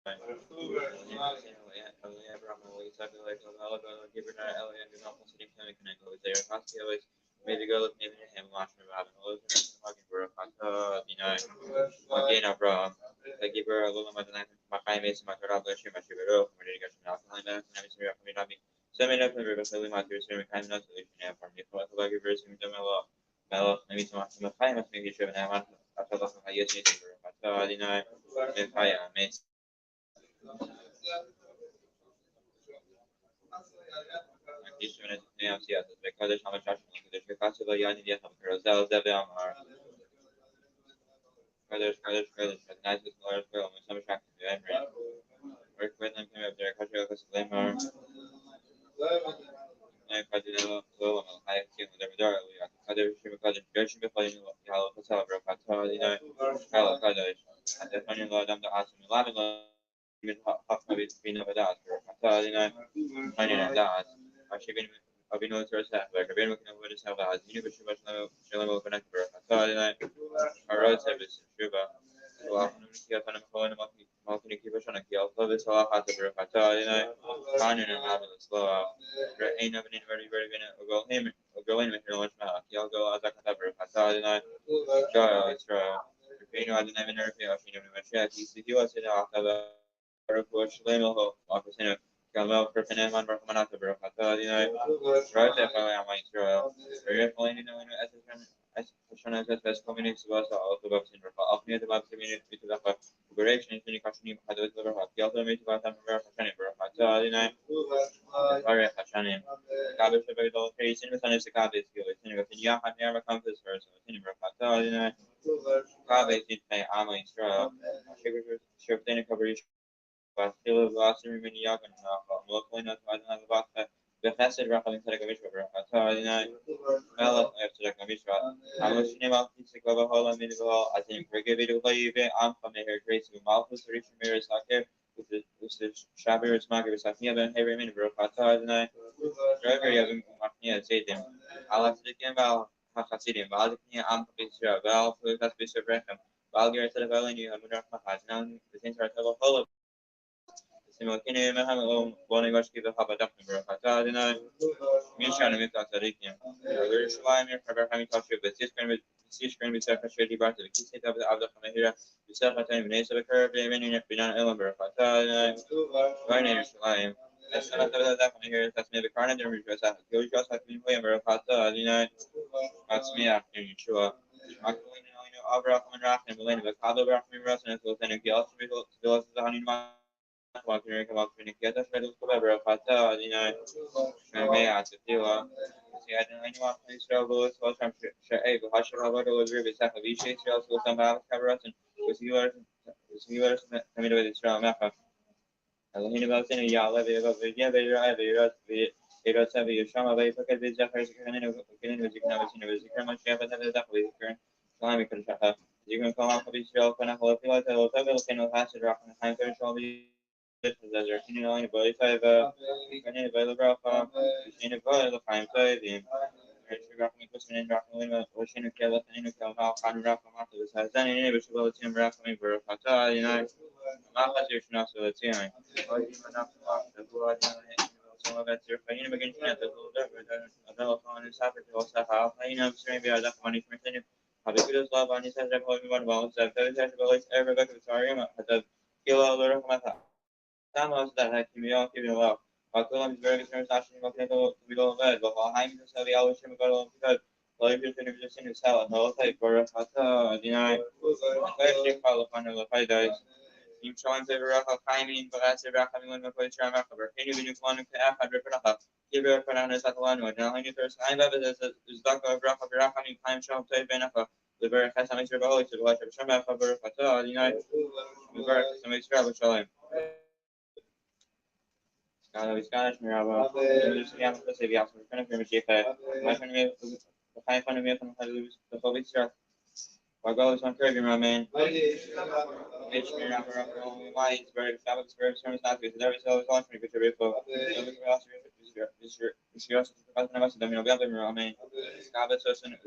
Maybe go look maybe him watching about him. Looking for a photo, again, bro. Like give her a little bit of my time is my third obligation, my sugar, my dedication, alkaline, and I'm serious for me not me. So many of them are really my tears, and kind of solution and for me. So I give her some mellow, maybe some my time must be driven out. I feel like I use it for my third, if I am. سياسة because how much there's because of yani dia ham carousel da be amar there's nice colors for some shock to them work with them came up there culture because they are I cut it low I can never door other ship because judge me for you how to sell bro but how colors and the funny law them the awesome lot of even half of it been over that bro funny that I should be أبينو ترسل لكن ممكن أقول سبعة عزيزي بشوف شلون ممكن أكبر فأنا أراد سبس شوفه وأنا كيف أنا مخون ممكن كيف عشان كي أفضل بصراحة تبر فأنا كانوا نعمل الصلاة رأينا بنين very بنا أقول هم أقولين مثل ما شمال كي أقول أذاك تبر فأنا جاي إسرائيل بينو عندنا من رفيع فينا من مشاكل كي واسنا عقبة ركوش لينه وأقسنا كلام فرقنا من بركمنا تبر فأنا right there for my Israel. Very plain in عشان أساس community سواء أو تبقى في الرفاه أقنية تبقى في community تبقى operation في كاشني محدود الرفاه كيالله ميت تبقى تام عشان الرفاه تالينا فرق عشان كابل شبه يضل كريسين مثلا سكابل سكيل سنة في نيا حد نعمل كامبس فرس سنة الرفاه تالينا كابل سنة عام إسرائيل شفتين كبريش بس كيلو باسم من ياكن ملقينا تبعنا الباقة بخسر رقم ترك مش ببرة تالينا ملك ترك مش عمل شنو ما في سكوا بحالا من بحال أتين برجع بيدو طيبة عم خمه هرجريس ومالفوس ريش ميرس أكيد وش شابير اسمه بس أثنيا بين هيري من برة تالينا driver يبين أثنيا زيدم على سلكين بال خسيرين بعد كني عم بيسرع بال فلوس بيسرع بركم بالغير تلفالين يهم رقم حاجنا بسين ترى تلفال ممكن مثلا بوني باش كذا حابة دفن برا فتا مش أنا مثل تاريخي غير شوية من خبر همين تاشي بسيش كان بيسافر شيء بعد الكيس هذا بدأ عبد الخميرة بيسافر تاني من يسافر كرب من بناء إلهم برا فتا غير شوية السنة تبدأ ذاك من هي تسمية بكارنا درمج بسافر كل شخص هتمين هو برا فتا لينا تسمية يعني شو أكلين إنه أبرا من راح نبلين بكابل راح من راسنا سلطان الجياس بيلوس زهانين ما walking walking together for the cover of Fata, may I feel see I don't know what to struggle with what I'm sure able how should I go to agree with Sakavishi also some cover us and with viewers coming with the strong map. الحين بس إنه يعلى بيجي بيرا سبي يشام بيجي فكر بيجي خير كأنه وزيكنا بس إنه وزيكنا ما شاء الله هذا دخل وزيكنا سلامي كل شيء يمكن كمان خبيث شو كنا خلاص لا تلو تبي لكنه حاسد راح نحن كل شو بي لكن هاي بقول طيب كنا بقول براقة إنه بقول لقايم طيبين راح نقص من راح نقول وشين كذا ثاني كذا قانون راح ما بس هذا إنه بشوفه تيم راح من براقة تاني ما خسر نفسه لتيم some of it's your fine begin to the phone and suffer to us how I know stream be other money from thing have a good love on his head of one about that there is every back of sorry at the kilo little of my some of that had to be all giving love while Colum is very concerned actually okay to be all bed but while I'm just have the hours him go because well if you're going to just in his hell and all type for deny especially follow on the fight guys يم شلون تبرأ خايمين بغاس تبرأ خايمين ما كل شيء ما خبر هني بينو كلانو كأحد ببرأ كبر كنا نسألان وجنا هني ترس خايم بس إزداق ببرأ خبر خايمين خايم شلون تبي بينها ببرأ خاصة ما يصير بقول يصير واش بس ما خبر فتا لينا ببرأ خاصة ما يصير بشلون كانوا بيسكانش مرابا بس كيام بس يبيعصر كنا في مشيخة ما كنا خايم كنا ميكون هذا بس بخوف يصير وقالوا some curvy my man. Mitch me rapper why it's very established very terms not because there is always launch me picture before. Is da minha bela meu man. Acaba só sendo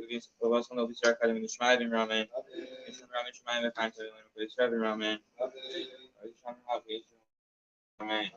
o vosso não visar cada um dos mais meu man. Isso realmente mais me cansa no visar meu man. Eu chamo a vez Amen.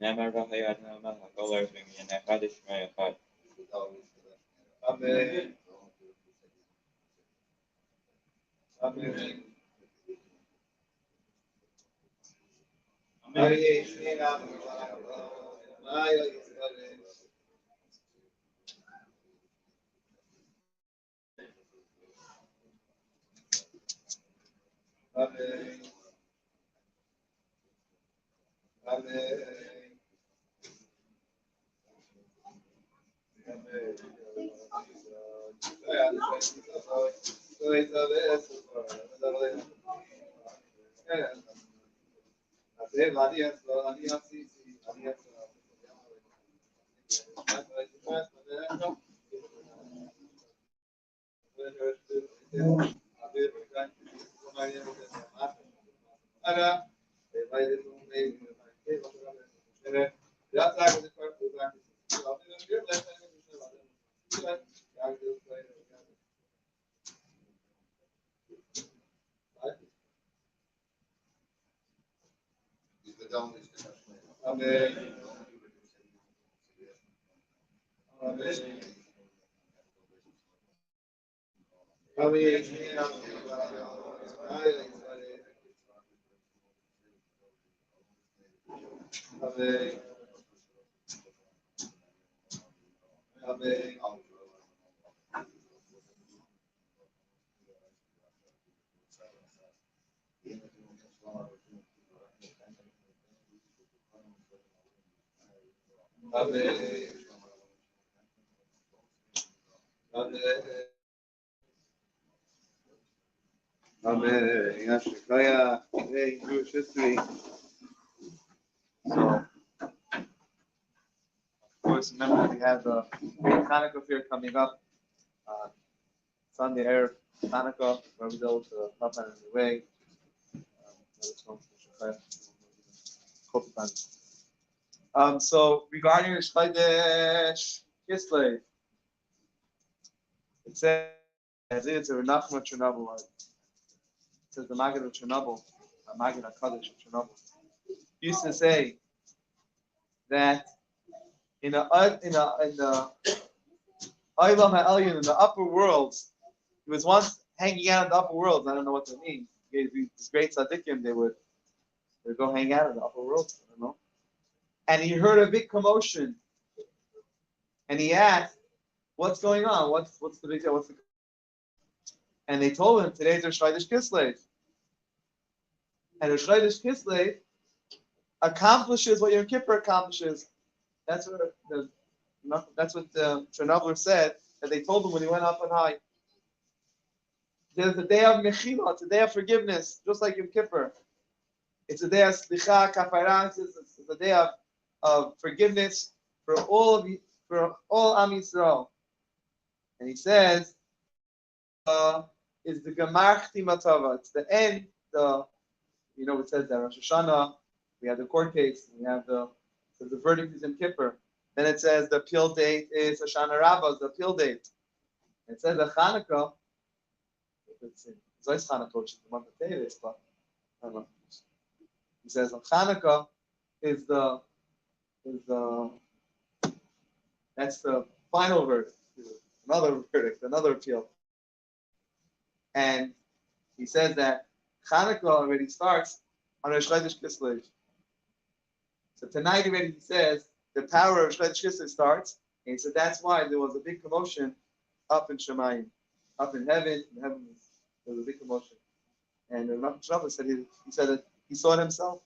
Never Rahayat Nama Hakolar Bimi and Hadish Mayafat. Amen. Amen. Amen. Today in Jewish history. So, of course, remember we have the Hanukkah fair coming up Sunday, Erev Hanukkah, where we go to Papa and the way. So regarding the Chodesh Kislev, it says it's a Renachma Chernobyl. It says the Maggid of Chernobyl, the Maggid HaKadosh of Chernobyl, used to say that in the Olam HaElyon, in the upper worlds, he was once hanging out in the upper worlds. I don't know what that means. These great tzaddikim, they would go hang out in the upper worlds. I don't know. And he heard a big commotion, and he asked, "What's going on? What's the big deal? And they told him, "Today's Rosh Chodesh Kislev." And Rosh Chodesh Kislev accomplishes what Yom Kippur accomplishes. That's what the Chernobyl said, that they told him when he went up on high. There's a day of Mechila, it's a day of forgiveness, just like Yom Kippur. It's a day of Slicha, Kapara, it's a day of forgiveness for all Am Yisrael. And he says, is the Gemar Chtima Tova. It's the end, it says that Rosh Hashanah, we have the court case, we have the verdict is in Kippur. Then it says the appeal date is Hoshana Rabbah, the appeal date. It says the Chanukah, it's Zois Chanukah, which is the month of Teves, but I don't know. He says Chanukah is that's the final verdict, another verdict, another appeal. And he says that Chanukah already starts on Rosh Chodesh Kislev. So tonight already he says the power of Rosh Chodesh Kislev starts, and he said that's why there was a big commotion up in Shemayim, up in heaven. In heaven there was a big commotion, and the Rebbe said he said that he saw it himself.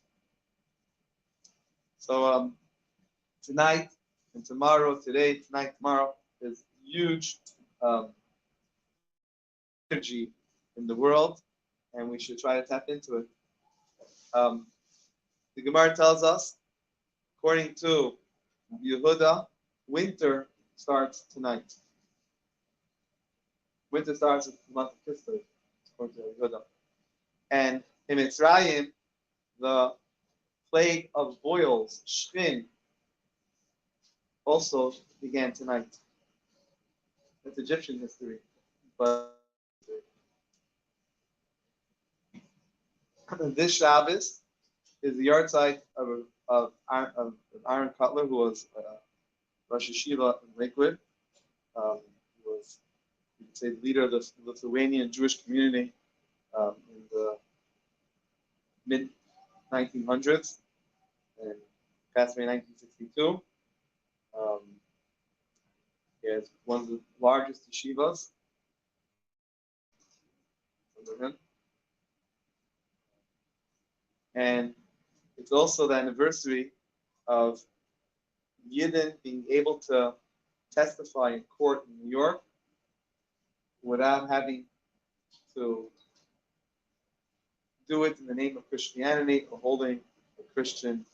So tonight and tomorrow, tomorrow is huge energy in the world, and we should try to tap into it. The Gemara tells us, according to Yehuda, winter starts tonight. Winter starts with the month of Kislev, according to Yehuda. And in Mitzrayim, the plague of boils, shchin, also began tonight. That's Egyptian history. But this Shabbos is the yahrzeit of Aaron Cutler, who was Rosh Yeshiva in Lakewood. He was, you could say, the leader of the Lithuanian Jewish community in the mid-1900s, and passed away in 1962. He has one of the largest yeshivas under him. And it's also the anniversary of Yidden being able to testify in court in New York without having to do it in the name of Christianity or holding a Christian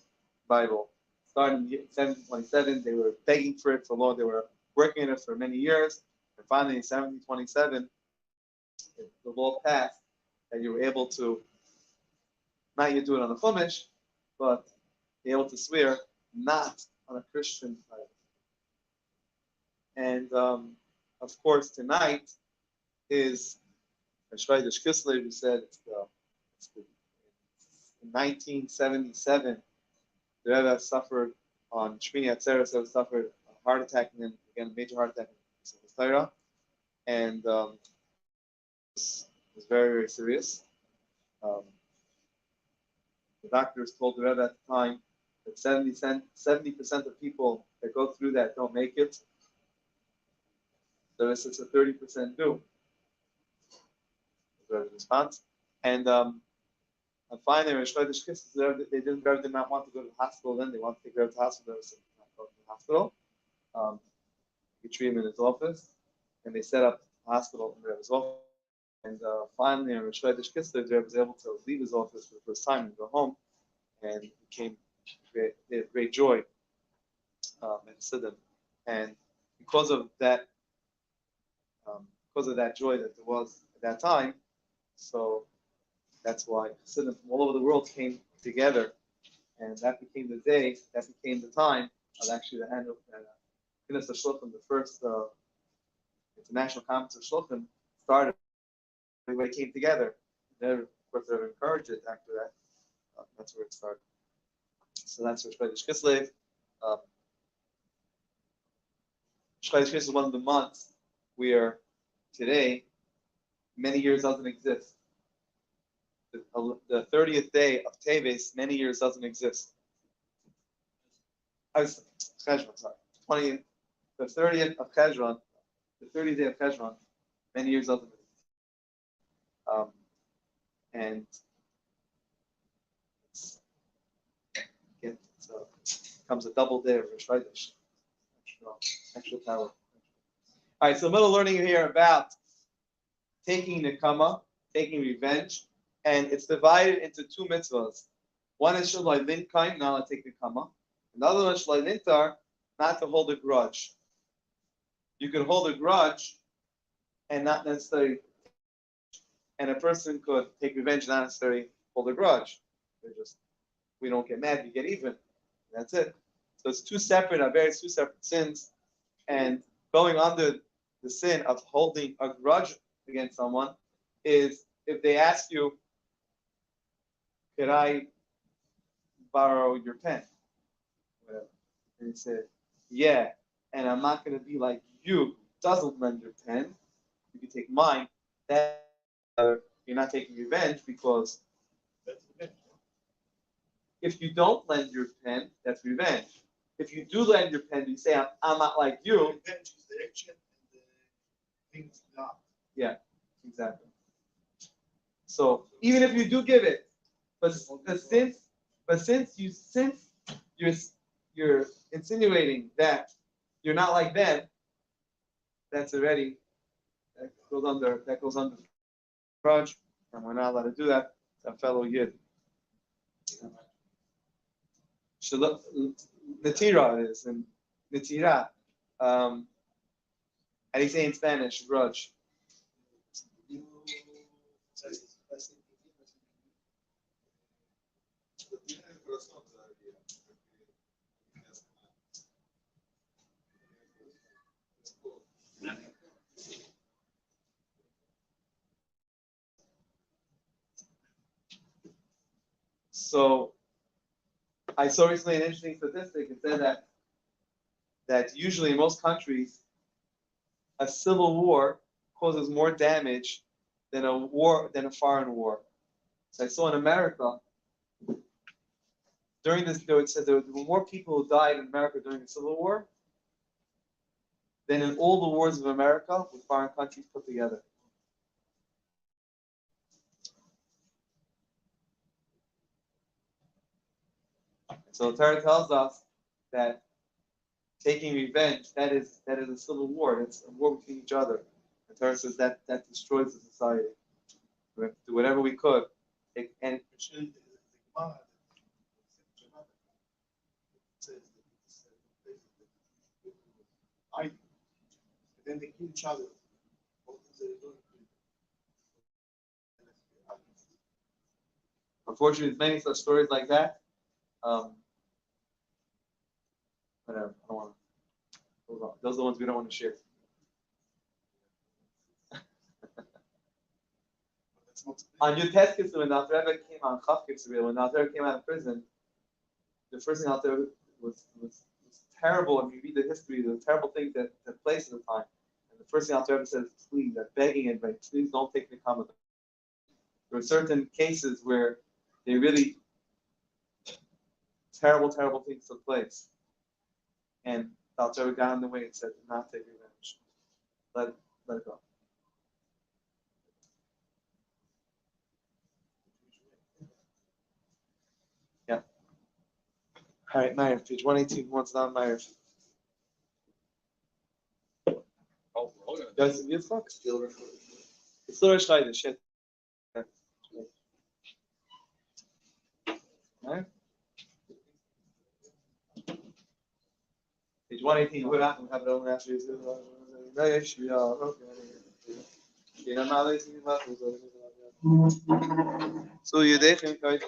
Bible. Starting in 1727, they were begging for it for long. They were working on it for many years. And finally, in 1727, the law passed that you were able to not yet do it on the Chumash, but be able to swear not on a Christian Bible. And of course, tonight is Shvaydish Kislev, who said in 1977, the Rebbe suffered on Shmini Atzeres, suffered a heart attack, and then again a major heart attack in the Torah, and it was very, very serious. The doctors told the Rebbe at the time that 70% of people that go through that don't make it. So it's a 30% do. The Rebbe's response. And finally, Rosh Chodesh Kislev, the Rebbe did not want to go to the hospital then. They wanted to take Rebbe to the hospital. They said, not go to the hospital. He treated him in his office, and they set up a hospital in Rebbe's office. And finally, on Rosh Chodesh Kislev, the Rebbe was able to leave his office for the first time and go home, and they had great joy at Siddim. And because of that joy that there was at that time, so that's why Siddim from all over the world came together, and that became the day, that became the time of actually the annual Knesset Shluchim, the first international conference of Shluchim started. Everybody came together. Then, of course, they encouraged it after that. That's where it started. So that's Rosh Chodesh Kislev. Rosh Chodesh Kislev is one of the months where today, many years doesn't exist. The 30th day of Teves, many years doesn't exist. Cheshvan, sorry. The 30th of Cheshvan, the 30th day of Cheshvan, many years doesn't exist. And so it becomes a double day of Rosh Chodesh. Extra power. All right, so middle learning here about taking nekama, taking revenge, and it's divided into two mitzvahs. One is shalai linkaim, not to take nekama. Another one is shalai lintar, not to hold a grudge. You can hold a grudge and not necessarily. And a person could take revenge, not necessarily hold a grudge. We don't get mad, we get even. That's it. So it's two separate sins. And going under the sin of holding a grudge against someone is if they ask you, could I borrow your pen? Whatever. And you say, yeah, and I'm not going to be like you who doesn't lend your pen. You can take mine. That you're not taking revenge because that's revenge. If you don't lend your pen, that's revenge. If you do lend your pen, you say, I'm not like you. Revenge is the action and the things not. Yeah, exactly. So even if you do give it, but since you're insinuating that you're not like them, that's already that goes under grudge, and we're not allowed to do that to a fellow Yid. Natira it is, and Natira. How do you say in Spanish? Grudge. So I saw recently an interesting statistic. It said that usually in most countries, a civil war causes more damage than a foreign war. So I saw in America during this, it said there were more people who died in America during the Civil War than in all the wars of America with foreign countries put together. So the Torah tells us that taking revenge, that is a civil war. It's a war between each other. The Torah says that destroys the society. We have to do whatever we could. And then they kill each other. Unfortunately, there's many such stories like that. Whatever. I don't want to. Those are the ones we don't want to share. On your test kitzur, when the Rebbe came on Chav kitzur, when the Rebbe came out of prison, the first thing out there was terrible. I mean, you read the history, the terrible things that took place at the time. And the first thing out there says, please, I'm begging and begging, please don't take the comment. There were certain cases where they really terrible things took place. And the Rebbe got in the way and said, do not take revenge. Let it go. Yeah. All right, Maaariv, page 118. What's not Maaariv? Does it get fucked? It's still Shleidish, shit. Right? Page 118. What happened? Have it on after you. So you definitely quite.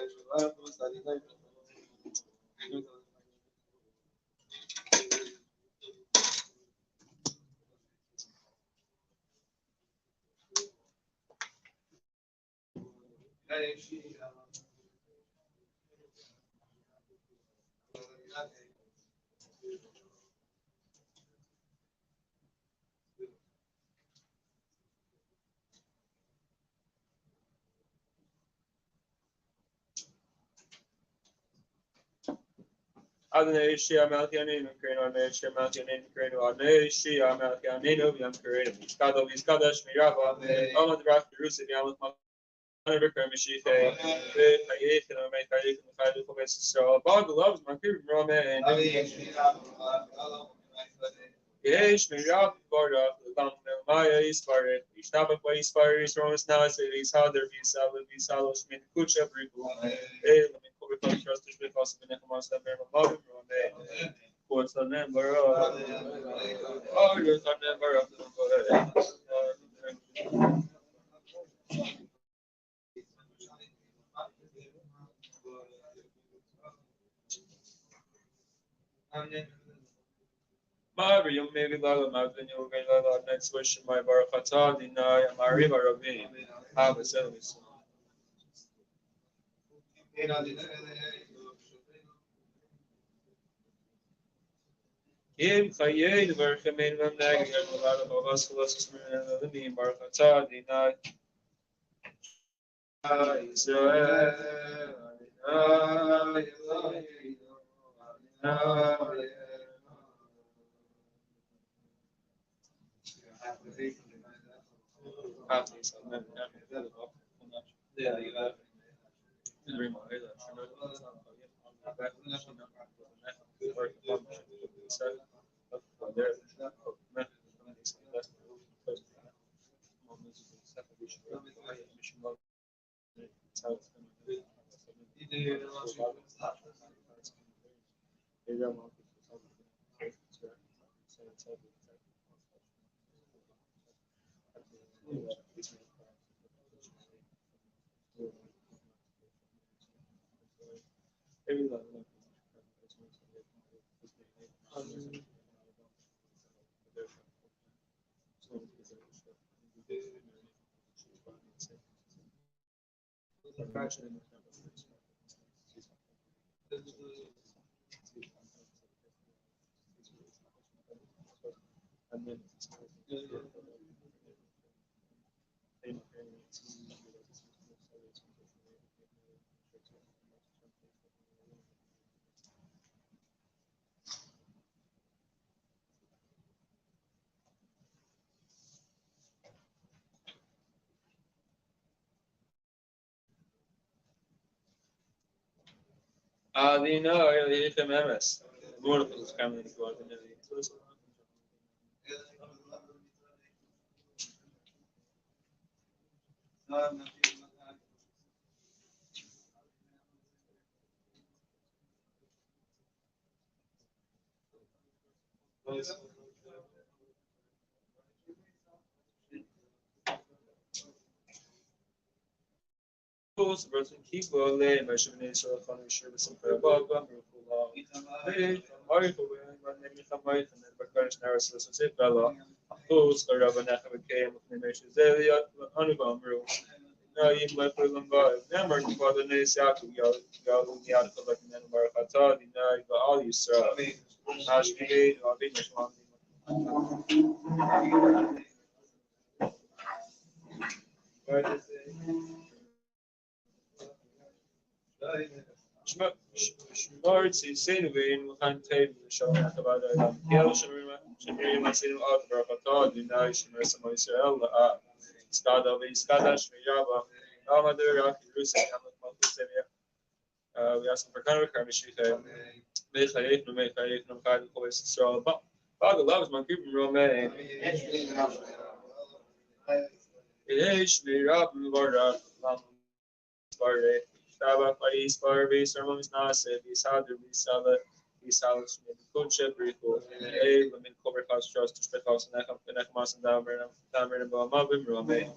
Adonai Shia Malkianin, Kreno, Shia Malkianin, Kreno, Adonai Shia Malkianin, Yam Kreno, Skado, Skadash, Mirava, Amad Rak, Jerusalem, Yamat Manaber, Kermishife, Hayek, and Amay Hayek, and Khaydu Kovetz, so Bob loves Makir Roman, Yesh, Mirav, Borda, Maya, Isparit, Ishtaba, Isparit, Romas, now I say, Ishader, Visalos, Min Kucha, Briku, trust is because of the Nehemiah's Love, what's the number of your number of Maariv, maybe Lala Magdalene, you'll get Lala next question. My Barakata, Dina, Maariv, Rabbi, have a service. Kim Chayin, Verchamin, Mamnag, and a lot of us who was the name Barakata, Dina, Israel, no, ele tem MS. Agora pelos caminhos do ordem ali. Os versos que vole, mas eu nem sou fã de ser assim para Baba, meu pulo. Maariv mas nem me chamai, nem bakar estar se você pela. Os araba na que nem me cheze, anivam ru. Não, e vai por longa. Lembra que quando nem se ato gal e ato da que nem marcata, e na e all isso. Acho que não bem não. Smart سين وين وكان تيم شغلة تبع الإعلام يلا شمري ما سين أكبر قطار لنا شمري سما إسرائيل استعدا ويستعدا شميابا ما در راك روسيا عمل مالك سريع وياسم بركان كان مشيخه ميخايف نمقاد كويس إسرائيل بعد الله بس ما كيف روماني إيش ميراب مبارك Barre, Stava, Paris, Barbe, Sermons Nase, Visada, Visalas, Coach, Brico, A, Women Cover Cost Trust, to Spec House, and Ekmas and Damer, and Mabim, Rome.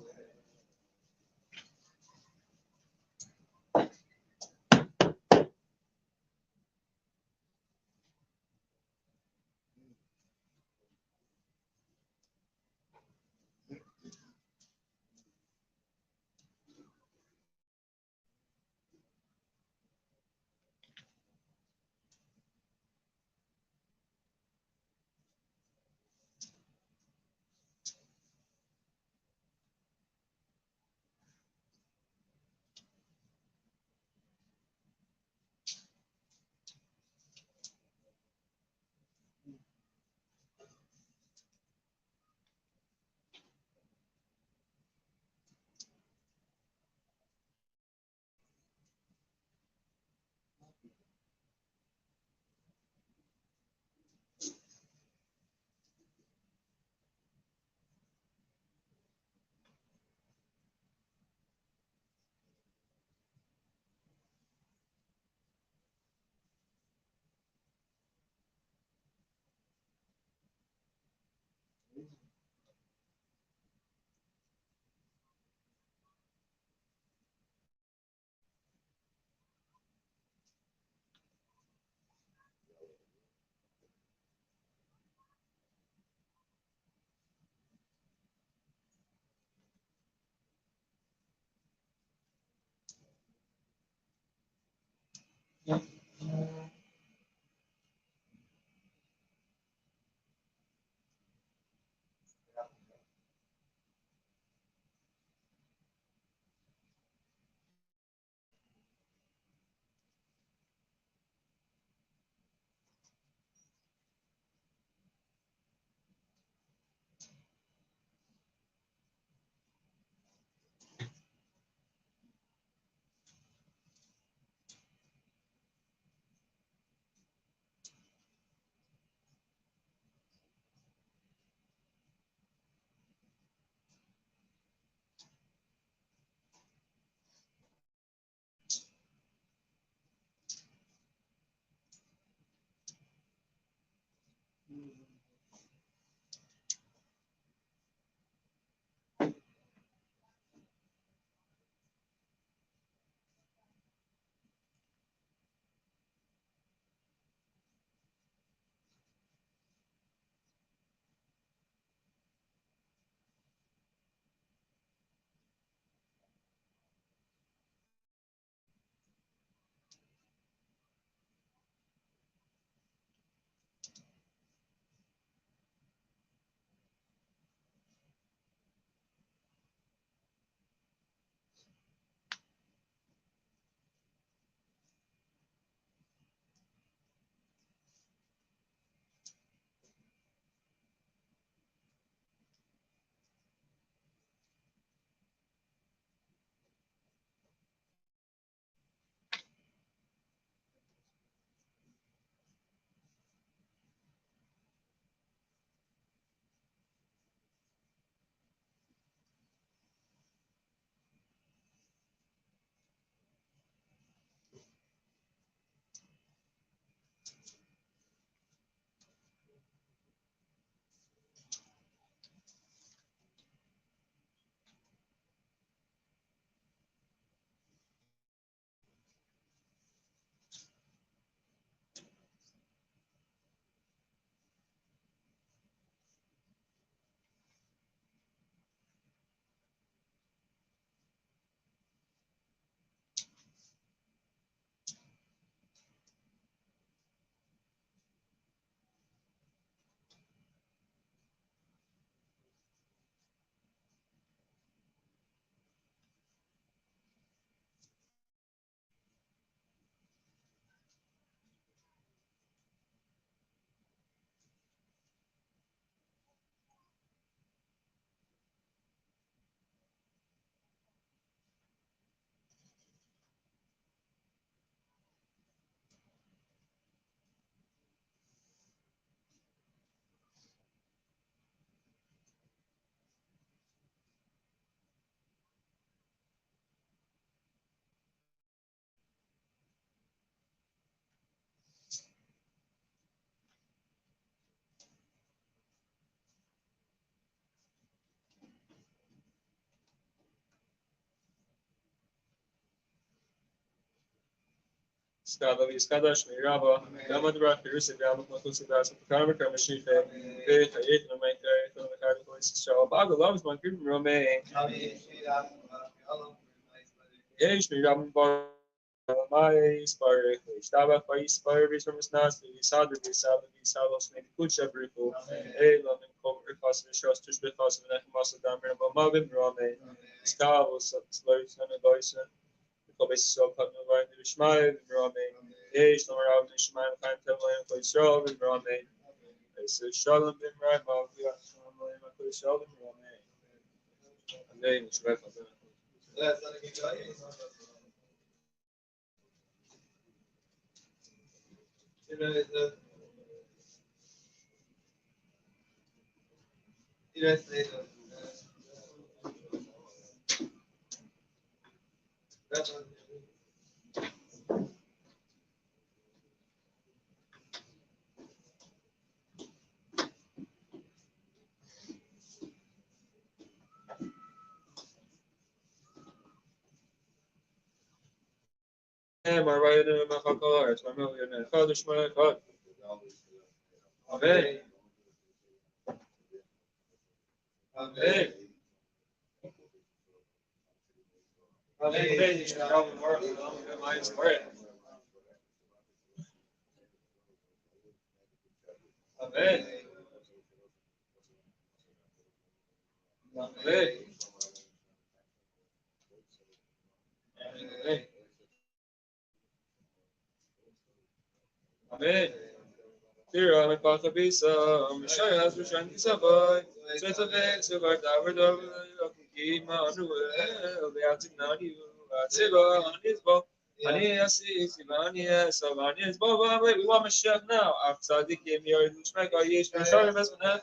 Skada Skada Shmirava, Yamadra, Kirusa, Yamakusa, Karma Karmashife, Kayet, no make no Mechanical Show, Bagalams, my good Rome, Yesh Miram Bar. My spire, Staba, Spire, from his Nas, the Sada, the Salos, made good shepherd, a London cover, cost of the shots, to the cost of the Muscle Dammer, Mavim Rome, Scavos, Slurs, and a Doyson, the Cobus so cut no right to Shmai, Rome, a Summer out in Shmai, and Tevlin, play Shaw, and Rome, I said, Shalom, and Rime, I'll be on Shaw, and Rome, and then it's right on the my right in my car, it's my million and father, my God. Amen. Amen. Amen. Amen. Amen. Amen. Here I'm a part of this. I'm a shy as we shine this boy. Set of eggs of our tower of the man who will be out in Nani. Siva on his bow. Ania sees Ivania, Savania's Baba. We want a chef now. After the game here, which make our years for sure. Best man.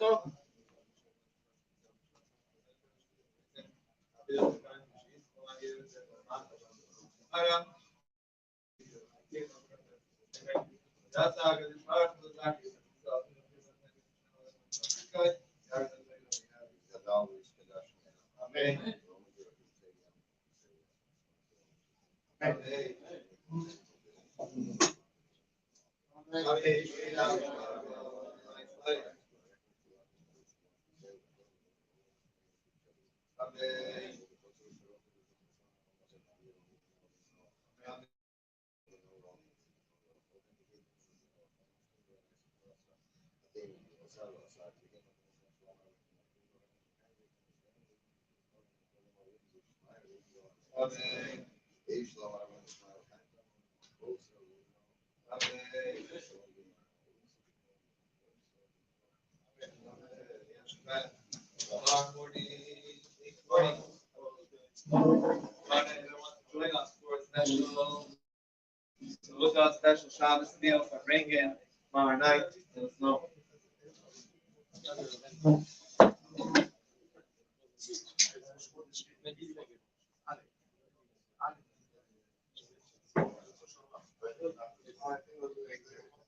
Look out special Shabbos meal for bringing tomorrow night. Let us know.